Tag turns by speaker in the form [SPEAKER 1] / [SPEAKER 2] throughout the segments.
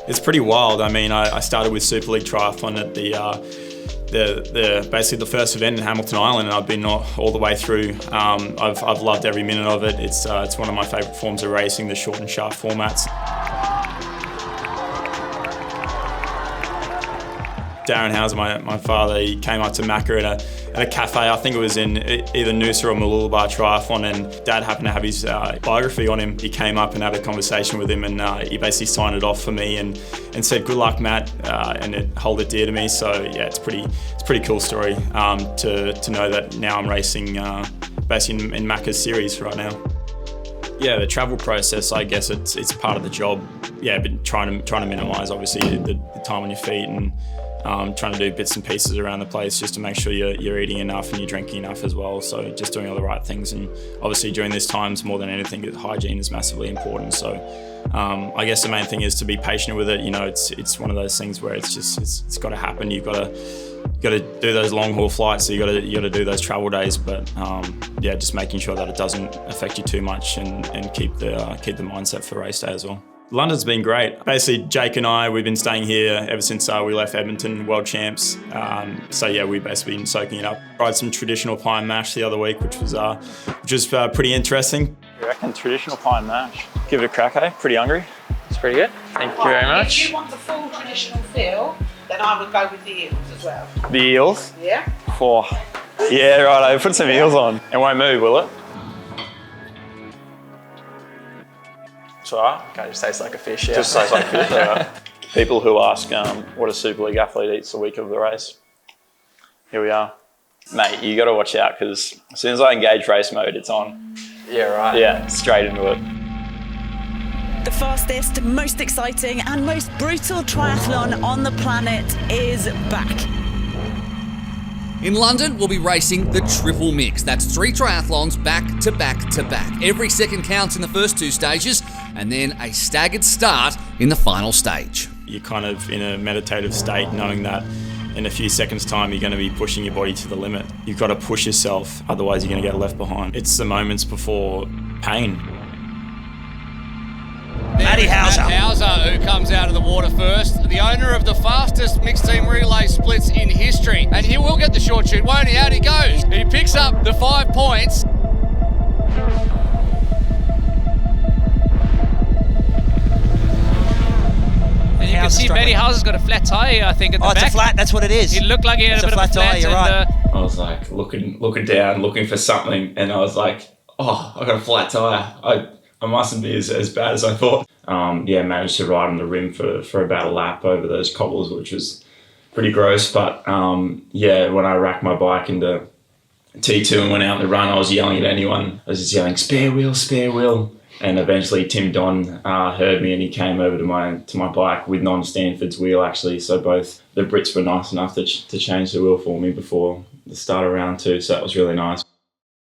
[SPEAKER 1] it's pretty wild. I mean, I started with Super League Triathlon at basically the first event in Hamilton Island, and I've been all the way through. I've loved every minute of it. It's one of my favourite forms of racing, the short and sharp formats. Darren Hauser, my father, he came up to Macca at a cafe. I think it was in either Noosa or Mooloolaba Triathlon, and Dad happened to have his biography on him. He came up and had a conversation with him, and he basically signed it off for me and said, "Good luck, Matt," and hold it dear to me. So yeah, it's a pretty cool story to know that now I'm racing basically in Macca's series right now. Yeah, the travel process, I guess it's part of the job. Yeah, but trying to minimise obviously the time on your feet, and trying to do bits and pieces around the place just to make sure you're eating enough and you're drinking enough as well. So just doing all the right things, and obviously during these times more than anything, hygiene is massively important. So I guess the main thing is to be patient with it. You know, it's one of those things where it's got to happen. You've got to do those long haul flights, so you got to do those travel days. But yeah, just making sure that it doesn't affect you too much, and keep the mindset for race day as well. London's been great. Basically, Jake and I, we've been staying here ever since we left Edmonton, world champs. So yeah, we've basically been soaking it up. Tried some traditional pie and mash the other week, which was pretty interesting.
[SPEAKER 2] I reckon traditional pie and mash. Give it a crack, eh? Pretty hungry. It's pretty good. Thank you very much.
[SPEAKER 3] If you want the full traditional feel, then I would go with the eels as well.
[SPEAKER 2] The eels?
[SPEAKER 3] Yeah.
[SPEAKER 2] Oh. Yeah, right. I put some eels on. It won't move, will it? It's alright. Okay, just tastes like a fish. Yeah. Just tastes like fish. Right. People who ask what a Super League athlete eats the week of the race. Here we are. Mate, you got to watch out, because as soon as I engage race mode, it's on. Yeah, right. Yeah, straight into it.
[SPEAKER 4] The fastest, most exciting and most brutal triathlon on the planet is back.
[SPEAKER 5] In London, we'll be racing the triple mix. That's 3 triathlons back to back to back. Every second counts in the first 2 stages, and then a staggered start in the final stage.
[SPEAKER 1] You're kind of in a meditative state, knowing that in a few seconds' time you're going to be pushing your body to the limit. You've got to push yourself, otherwise you're going to get left behind. It's the moments before pain.
[SPEAKER 5] Matt Hauser, who comes out of the water first, the owner of the fastest mixed team relay splits in history. And he will get the short shoot, won't he? Out he goes. He picks up the 5 points.
[SPEAKER 6] And you can see Matt Hauser's got a flat tyre, I think, at the back.
[SPEAKER 7] Oh, it's a flat, that's what it is.
[SPEAKER 6] It looked like he had a bit of a flat
[SPEAKER 7] tyre, you're right.
[SPEAKER 1] I was like looking down, looking for something, and I was like, oh, I got a flat tyre. I mustn't be as bad as I thought. Yeah, managed to ride on the rim for about a lap over those cobbles, which was pretty gross. But yeah, when I racked my bike into T2 and went out on the run, I was yelling at anyone. I was just yelling, spare wheel, spare wheel. And eventually Tim Don heard me, and he came over to my bike with non-Stanford's wheel, actually. So both the Brits were nice enough to change the wheel for me before the start of round 2. So that was really nice.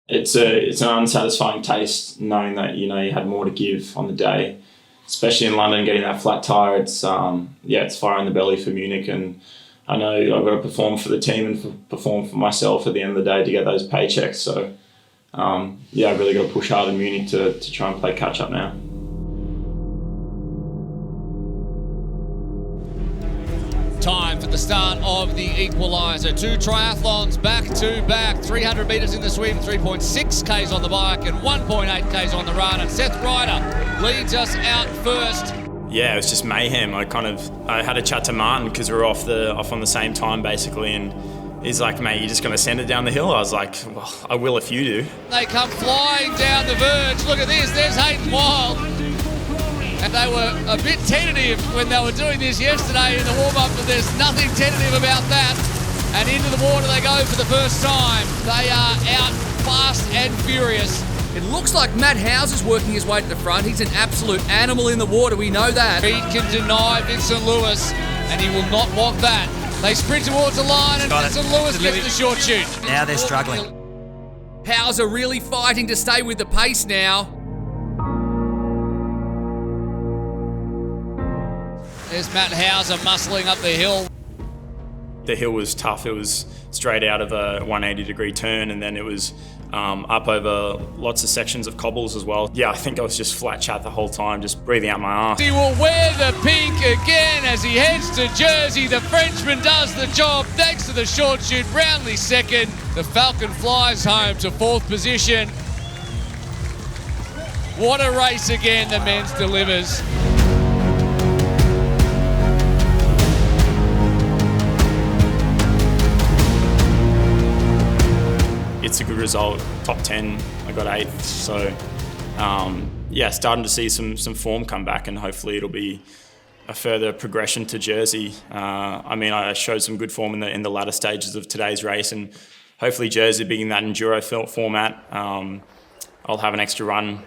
[SPEAKER 1] It's an unsatisfying taste knowing that you had more to give on the day, especially in London. Getting that flat tire, it's fire in the belly for Munich, and I know I've got to perform for the team and perform for myself at the end of the day to get those paychecks. So yeah, I've really got to push hard in Munich to try and play catch up now.
[SPEAKER 5] Time for the start of the equaliser. 2 triathlons back to back. 300 metres in the swim, 3.6 Ks on the bike and 1.8 Ks on the run. And Seth Ryder leads us out first.
[SPEAKER 1] Yeah, it was just mayhem. I had a chat to Martin because we were off on the same time basically, and he's like, mate, you're just going to send it down the hill? I was like, well, I will if you do.
[SPEAKER 5] They come flying down the verge. Look at this, there's Hayden Wild. And they were a bit tentative when they were doing this yesterday in the warm-up, but there's nothing tentative about that. And into the water they go for the first time. They are out fast and furious. It looks like Matt Hauser's working his way to the front. He's an absolute animal in the water, we know that. He can deny Vincent Lewis, and he will not want that. They sprint towards the line, and Vincent Lewis gets the short shoot.
[SPEAKER 7] Now they're struggling.
[SPEAKER 5] Hauser really fighting to stay with the pace now. There's Matt Hauser muscling up the hill.
[SPEAKER 1] The hill was tough. It was straight out of a 180-degree turn, and then it was up over lots of sections of cobbles as well. Yeah, I think I was just flat chat the whole time, just breathing out my arse.
[SPEAKER 5] He will wear the pink again as he heads to Jersey. The Frenchman does the job thanks to the short shoot. Brownlee second. The Falcon flies home to 4th position. What a race again the men's delivers.
[SPEAKER 1] It's a good result. Top 10, I got 8th. So yeah, starting to see some form come back, and hopefully it'll be a further progression to Jersey. I mean, I showed some good form in the latter stages of today's race, and hopefully Jersey being that enduro format, I'll have an extra run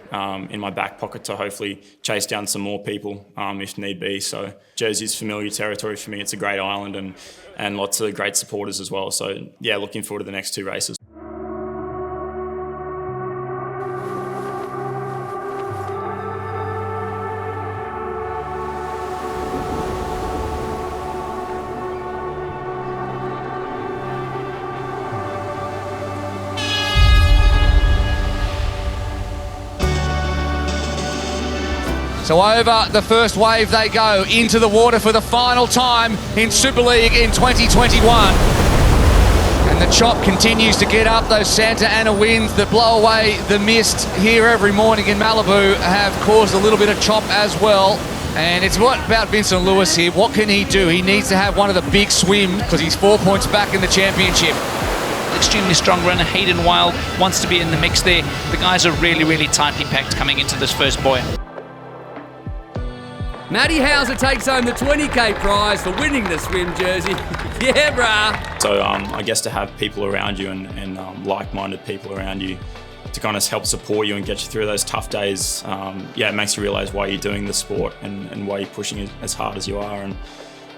[SPEAKER 1] in my back pocket to hopefully chase down some more people if need be. So Jersey's familiar territory for me. It's a great island and lots of great supporters as well. So yeah, looking forward to the next 2 races.
[SPEAKER 5] So over the first wave they go, into the water for the final time in Super League in 2021. And the chop continues to get up. Those Santa Ana winds that blow away the mist here every morning in Malibu have caused a little bit of chop as well. And it's what about Vincent Lewis here? What can he do? He needs to have one of the big swims because he's 4 points back in the championship.
[SPEAKER 6] Extremely strong runner. Hayden Wild wants to be in the mix there. The guys are really, really tightly packed coming into this first buoy.
[SPEAKER 8] Matty Hauser takes home the 20k prize for winning the swim, Jersey. Yeah, brah.
[SPEAKER 1] So I guess to have people around you and like-minded people around you to kind of help support you and get you through those tough days, yeah, it makes you realise why you're doing the sport and why you're pushing it as hard as you are.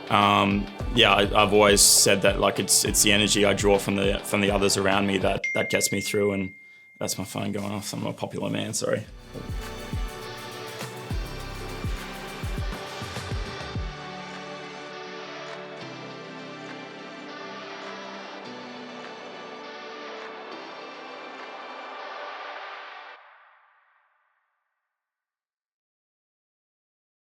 [SPEAKER 1] And yeah, I've always said that like it's the energy I draw from the others around me that gets me through. And that's my phone going off. I'm a popular man, sorry.